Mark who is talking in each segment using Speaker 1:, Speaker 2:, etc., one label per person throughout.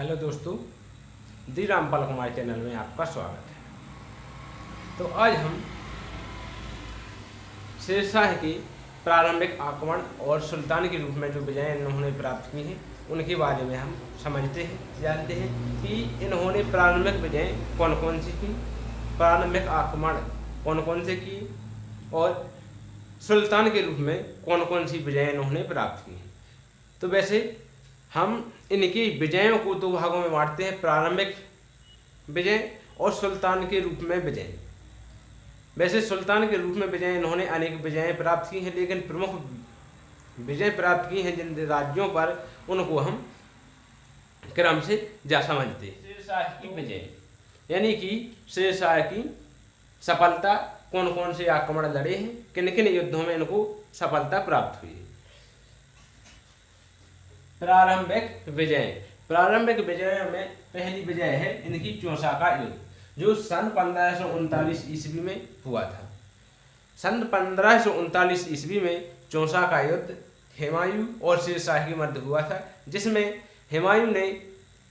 Speaker 1: Hello दोस्तों, दी Rampal Kumar channel में आपका स्वागत है। तो आज हम शेरशाह के प्रारंभिक आक्रमण और सुल्तान के रूप में जो विजय इन्होंने प्राप्त की हैं उनके बारे में हम समझते हैं, जानते हैं कि इन्होंने प्रारंभिक विजय कौन कौन सी की, प्रारंभिक आक्रमण कौन कौन से की और सुल्तान के रूप में कौन कौन सी विजय इन्होंने प्राप्त की हैं। तो वैसे हम इनकी विजयों को दो भागों में बांटते हैं, प्रारंभिक विजय और सुल्तान के रूप में विजय। वैसे सुल्तान के रूप में विजय इन्होंने अनेक विजयें प्राप्त की हैं, लेकिन प्रमुख विजय प्राप्त की हैं जिन राज्यों पर उनको हम क्रम से जा समझते हैं। शेरशाह की विजय यानी कि शेरशाह की सफलता, कौन कौन से आक्रमण लड़े हैं, किन किन युद्धों में इनको सफलता प्राप्त हुई है। प्रारंभिक विजय में पहली विजय है इनकी चौसा का युद्ध, जो सन 1539 ईस्वी में हुआ था। सन 1539 ईस्वी में चौसा का युद्ध हुमायूं और शेरशाह के मध्य हुआ था, जिसमें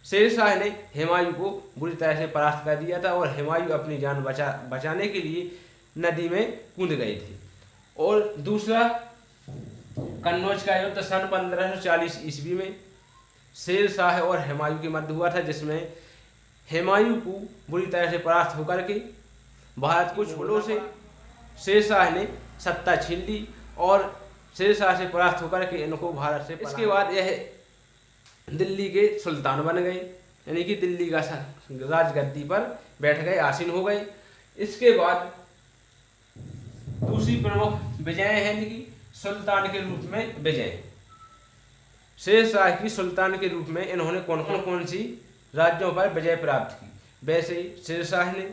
Speaker 1: शेरशाह ने हुमायूं को बुरी तरह से परास्त कर दिया था और हुमायूं अपनी जान बचाने के लिए नदी में कूद गए थे। और दूसरा कन्नौज का युद्ध सन 1540 ईस्वी में शेरशाह और हुमायूं के मध्य हुआ था, जिसमें हुमायूं को बुरी तरह से परास्त होकर के भारत को छोड़ो से शेरशाह ने सत्ता छीन ली और शेरशाह से परास्त होकर के इनको भारत से इसके बाद यह दिल्ली के सुल्तान बन गए, यानी कि दिल्ली का राजगद्दी पर बैठ गए, आसीन हो गए। इसके बाद दूसरी प्रमुख विजय है इनकी सुल्तान के रूप में विजय। शेरशाह की सुल्तान के रूप में इन्होंने कौन सी राज्यों पर विजय प्राप्त की। वैसे शेरशाह ने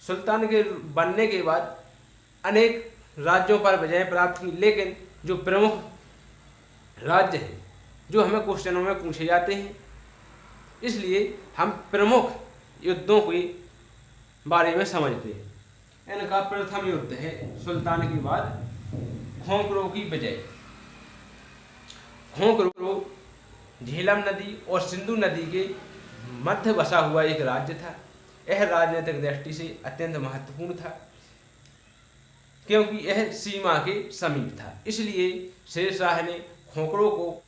Speaker 1: सुल्तान के बनने के बाद अनेक राज्यों पर विजय प्राप्त की, लेकिन जो प्रमुख राज्य हैं जो हमें क्वेश्चनों में पूछे जाते हैं, इसलिए हम प्रमुख युद्धों के बारे में समझते हैं। इनका प्रथम युद्ध है सुल्तान के बाद खोखरो की विजय। खोखरो झेलम नदी और सिंधु नदी के मध्य बसा हुआ एक राज्य था। यह राजनीतिक दृष्टि से अत्यंत महत्वपूर्ण था, क्योंकि यह सीमा के समीप था। इसलिए शेरशाह ने खोखरो को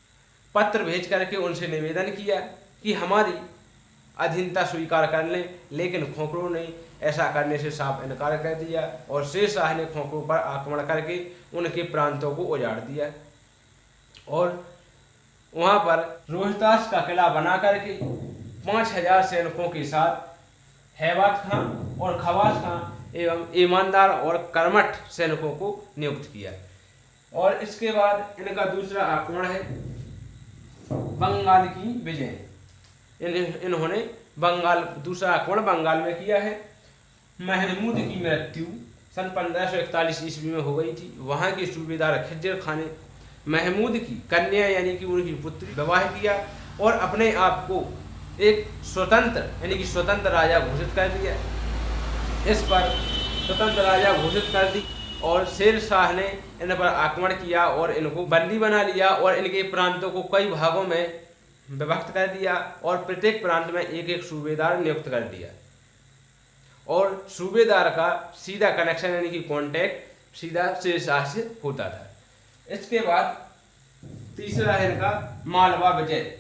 Speaker 1: पत्र भेज करके उनसे निवेदन किया कि हमारी अधीनता स्वीकार कर लें, लेकिन खोखरो ने ऐसा करने से साफ इनकार कर दिया और शेरशाह ने खोखरो पर आक्रमण करके उनके प्रांतों को उजाड़ दिया और वहां पर रोहतास का किला बना करके 5000 सैनिकों के साथ हैबात खां और खवास खां एवं ईमानदार और कर्मठ सैनिकों को नियुक्त किया। और इसके बाद इनका दूसरा आक्रमण है बंगाल की विजय। इन्होंने दूसरा आक्रमण बंगाल में किया है। महमूद की मृत्यु सन 1541 ईस्वी में हो गई थी। वहाँ के सूबेदार खिज्जर खान ने महमूद की कन्या यानी कि उनकी पुत्री विवाह किया और अपने आप को एक स्वतंत्र राजा घोषित कर दिया। इस पर स्वतंत्र राजा घोषित कर दी और शेरशाह ने इन पर आक्रमण किया और इनको बंदी बना लिया और इनके प्रांतों को कई भागों में विभक्त कर दिया और प्रत्येक प्रांत में एक एक सूबेदार नियुक्त कर दिया और सूबेदार का सीधा कनेक्शन यानी कि कॉन्टैक्ट सीधा शेरशाह से होता था। इसके बाद तीसरा है इनका मालवा विजय।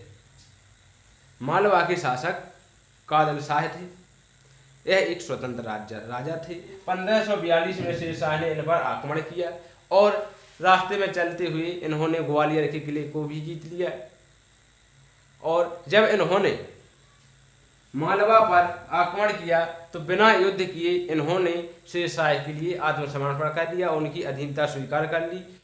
Speaker 1: मालवा के शासक कादल शाह थे। यह एक स्वतंत्र राजा थे। 1542 में शेरशाह ने इन पर आक्रमण किया और रास्ते में चलते हुए इन्होंने ग्वालियर के किले को भी जीत लिया। और जब इन्होंने मालवा पर आक्रमण किया तो बिना युद्ध किए इन्होंने शेरशाह के लिए आत्मसमर्पण कर दिया, उनकी अधीनता स्वीकार कर ली।